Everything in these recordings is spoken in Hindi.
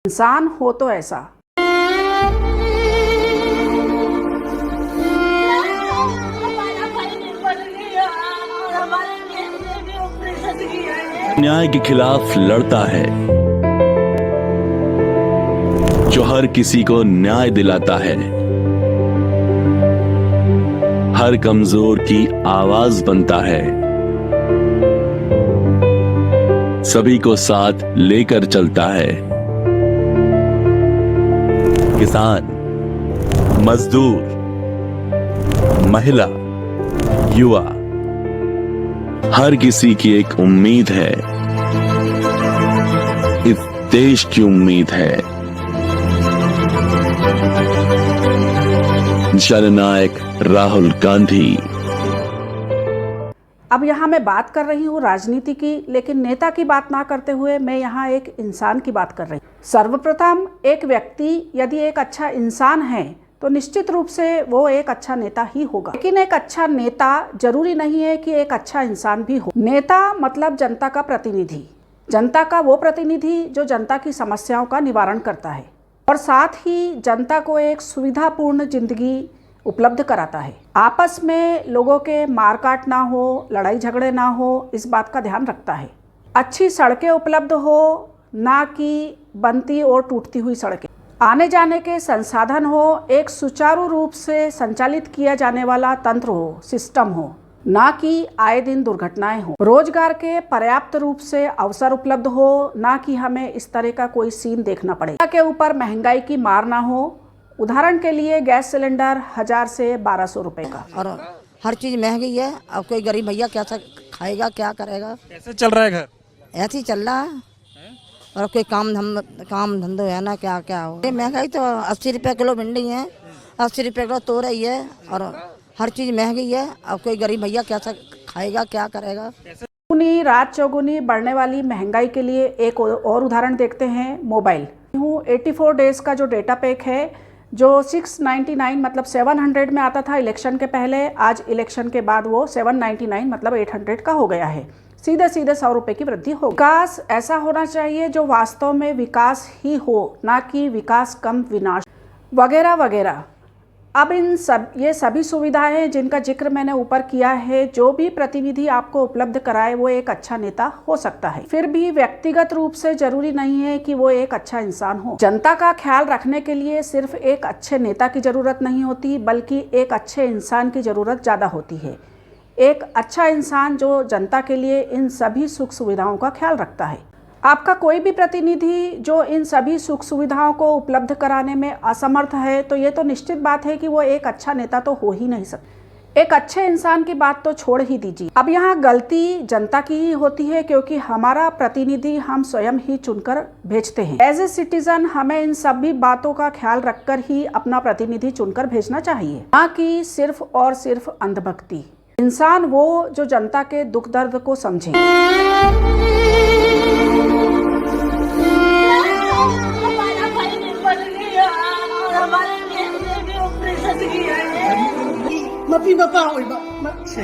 इंसान हो तो ऐसा। न्याय के खिलाफ लड़ता है, जो हर किसी को न्याय दिलाता है, हर कमजोर की आवाज बनता है, सभी को साथ लेकर चलता है। किसान, मजदूर, महिला, युवा, हर किसी की एक उम्मीद है, इस देश की उम्मीद है। जननायक राहुल गांधी। अब यहाँ मैं बात कर रही हूँ राजनीति की, लेकिन नेता की बात ना करते हुए मैं यहाँ एक इंसान की बात कर रही हूँ। सर्वप्रथम एक व्यक्ति यदि एक अच्छा इंसान है तो निश्चित रूप से वो एक अच्छा नेता ही होगा, लेकिन एक अच्छा नेता जरूरी नहीं है कि एक अच्छा इंसान भी हो। नेता मतलब जनता का प्रतिनिधि, जनता का वो प्रतिनिधि जो जनता की समस्याओं का निवारण करता है और साथ ही जनता को एक सुविधापूर्ण जिंदगी उपलब्ध कराता है। आपस में लोगों के मारकाट ना हो, लड़ाई झगड़े ना हो, इस बात का ध्यान रखता है। अच्छी सड़कें उपलब्ध हो, ना कि बनती और टूटती हुई सड़कें। आने जाने के संसाधन हो, एक सुचारू रूप से संचालित किया जाने वाला तंत्र हो, सिस्टम हो, ना कि आए दिन दुर्घटनाएं हो। रोजगार के पर्याप्त रूप से अवसर उपलब्ध हो, ना कि हमें इस तरह का कोई सीन देखना पड़े। के ऊपर महंगाई की मार ना हो। उदाहरण के लिए गैस सिलेंडर 1000 से 1200 रुपए का, और हर चीज महंगी है। अब कोई गरीब भैया कैसा खाएगा, क्या करेगा? कैसे चल रहा है घर? ऐसे ही चल रहा है। और कोई काम धंधो है ना, क्या क्या हो। महंगाई तो 80 रुपये किलो भिंडी है, 80 रुपये किलो तो रही है, और हर चीज महंगी है। अब कोई गरीब भैया कैसा खाएगा, क्या करेगा? चौगुनी रात चौगुनी बढ़ने वाली महंगाई के लिए एक और उदाहरण देखते हैं। मोबाइल 84 डेज का जो डेटा पैक है, जो 699 मतलब 700 में आता था इलेक्शन के पहले, आज इलेक्शन के बाद वो 799 मतलब 800 का हो गया है। सीधे सीधे 100 रुपए की वृद्धि हो। विकास ऐसा होना चाहिए जो वास्तव में विकास ही हो, ना कि विकास कम विनाश वगैरह वगैरह। अब ये सभी सुविधाएं जिनका जिक्र मैंने ऊपर किया है, जो भी प्रतिनिधि आपको उपलब्ध कराए वो एक अच्छा नेता हो सकता है। फिर भी व्यक्तिगत रूप से जरूरी नहीं है कि वो एक अच्छा इंसान हो। जनता का ख्याल रखने के लिए सिर्फ एक अच्छे नेता की जरूरत नहीं होती, बल्कि एक अच्छे इंसान की जरूरत ज्यादा होती है। एक अच्छा इंसान जो जनता के लिए इन सभी सुख सुविधाओं का ख्याल रखता है। आपका कोई भी प्रतिनिधि जो इन सभी सुख सुविधाओं को उपलब्ध कराने में असमर्थ है, तो ये तो निश्चित बात है कि वो एक अच्छा नेता तो हो ही नहीं सकता। एक अच्छे इंसान की बात तो छोड़ ही दीजिए। अब यहाँ गलती जनता की ही होती है, क्योंकि हमारा प्रतिनिधि हम स्वयं ही चुनकर भेजते हैं। एज ए सिटीजन हमें इन सभी बातों का ख्याल रखकर ही अपना प्रतिनिधि चुनकर भेजना चाहिए, ना कि सिर्फ और सिर्फ अंधभक्ति। इंसान वो जो जनता के दुख दर्द को समझे। Mapi mapawi ba?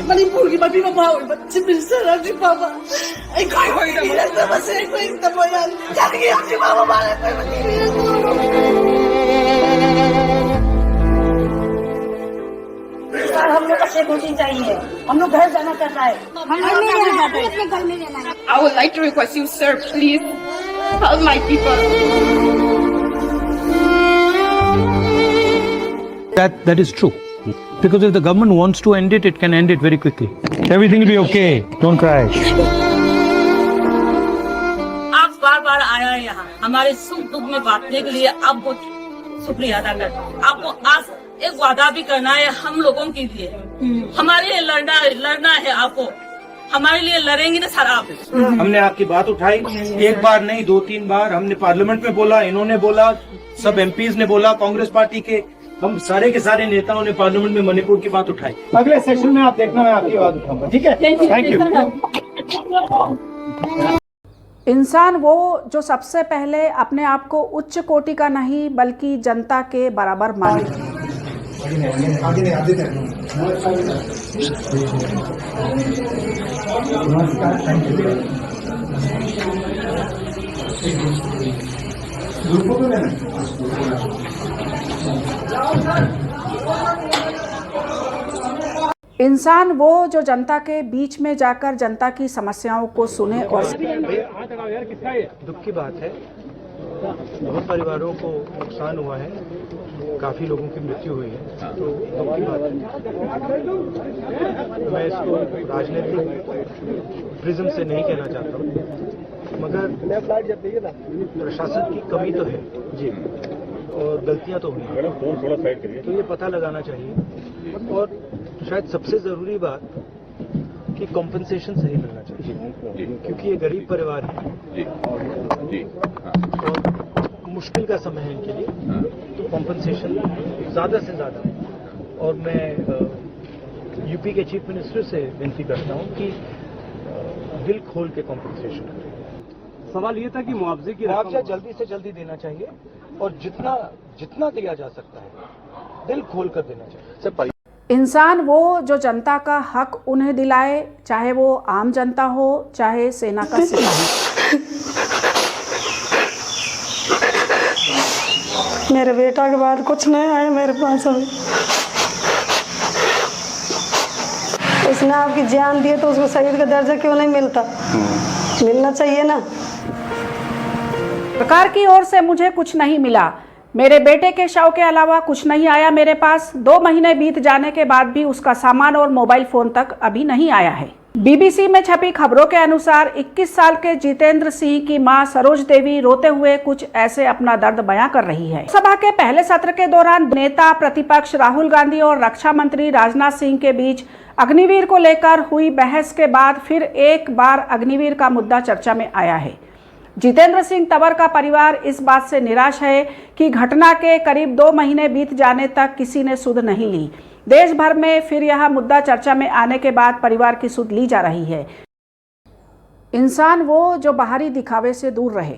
Malimpuli mapi mapawi ba? Si Minister si Papa. Ay ko na sa masay ko ito mo yan. Kaya si Mama ba ko sir हम लोग को सिक्योरिटी चाहिए, हम लोग घर जाना चाहता है, हम लोग अपने घर में रहना है। I would like to request you, sir, please help my people. That is true. Because if the government wants to end it can end it very quickly. Everything will be okay. Don't cry. आप बार-बार आया है यहाँ हमारे सुख दुख में बांटने के लिए, आपको शुक्रिया अदा करता हूँ। आपको आज एक वादा भी करना है हम लोगों के लिए, हमारे लिए लड़ना है। आपको हमारे लिए लड़ेंगे ना सर आप। हमने आपकी बात उठाई, एक बार नहीं 2-3 बार हमने पार्लियामेंट में बोला, इन्होंने बोला, सब एमपीज ने बोला, कांग्रेस पार्टी के हम सारे के सारे नेताओं ने पार्लियामेंट में मणिपुर की बात उठाई। अगले सेशन में आप देखना मैं आपकी बात उठाऊंगा, ठीक है? Thank you. इंसान वो जो सबसे पहले अपने आप को उच्च कोटि का नहीं बल्कि जनता के बराबर माने। इंसान वो जो जनता के बीच में जाकर जनता की समस्याओं को सुने और दुख की बात है, बहुत परिवारों को नुकसान हुआ है, काफी लोगों की मृत्यु हुई है, तो दुख की बात है। मैं इसको राजनीतिक प्रिज्म से नहीं कहना चाहता हूँ, मगर प्रशासन की कमी तो है जी, और गलतियां तो हुई हैं, तो ये पता लगाना चाहिए। और शायद सबसे जरूरी बात कि कॉम्पनसेशन सही मिलना चाहिए, क्योंकि ये गरीब परिवार है और मुश्किल का समय है इनके लिए, तो कॉम्पनसेशन ज्यादा से ज्यादा। और मैं यूपी के चीफ मिनिस्टर से विनती करता हूं कि दिल खोल के कॉम्पनसेशन करें। सवाल ये था कि मुआवजे की मुआवजा जल्दी से जल्दी देना चाहिए, और जितना दिया जा सकता है दिल खोल कर देना चाहिए। इंसान वो जो जनता का हक उन्हें दिलाए, चाहे वो आम जनता हो चाहे सेना का सिपाही। मेरे बेटा के बाद कुछ नहीं आया मेरे पास अभी। उसने आपकी जान दी है तो उसको शहीद का दर्जा क्यों नहीं मिलता? मिलना चाहिए ना। सरकार की ओर से मुझे कुछ नहीं मिला, मेरे बेटे के शव के अलावा कुछ नहीं आया मेरे पास। 2 महीने बीत जाने के बाद भी उसका सामान और मोबाइल फोन तक अभी नहीं आया है। बीबीसी में छपी खबरों के अनुसार 21 साल के जितेंद्र सिंह की मां सरोज देवी रोते हुए कुछ ऐसे अपना दर्द बयां कर रही है। सभा के पहले सत्र के दौरान नेता प्रतिपक्ष राहुल गांधी और रक्षा मंत्री राजनाथ सिंह के बीच अग्निवीर को लेकर हुई बहस के बाद फिर एक बार अग्निवीर का मुद्दा चर्चा में आया है। जितेंद्र सिंह तंवर का परिवार इस बात से निराश है कि घटना के करीब 2 महीने बीत जाने तक किसी ने सुध नहीं ली। देश भर में फिर यह मुद्दा चर्चा में आने के बाद परिवार की सुध ली जा रही है। इंसान वो जो बाहरी दिखावे से दूर रहे,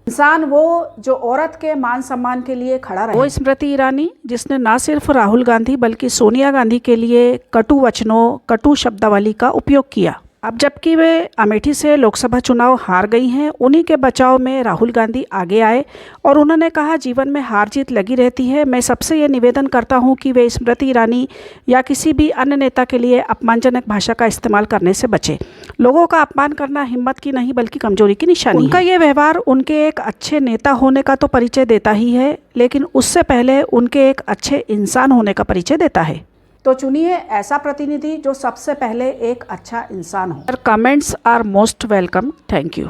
इंसान वो जो औरत के मान सम्मान के लिए खड़ा रहे। वो स्मृति ईरानी जिसने न सिर्फ राहुल गांधी बल्कि सोनिया गांधी के लिए कटु वचनों, कटु शब्दावली का उपयोग किया। अब जबकि वे अमेठी से लोकसभा चुनाव हार गई हैं, उन्हीं के बचाव में राहुल गांधी आगे आए और उन्होंने कहा जीवन में हार जीत लगी रहती है। मैं सबसे ये निवेदन करता हूं कि वे स्मृति ईरानी या किसी भी अन्य नेता के लिए अपमानजनक भाषा का इस्तेमाल करने से बचें। लोगों का अपमान करना हिम्मत की नहीं बल्कि कमजोरी की निशानी है। उनका ये व्यवहार उनके एक अच्छे नेता होने का तो परिचय देता ही है, लेकिन उससे पहले उनके एक अच्छे इंसान होने का परिचय देता है। तो चुनिए ऐसा प्रतिनिधि जो सबसे पहले एक अच्छा इंसान हो। Comments are most welcome. Thank you.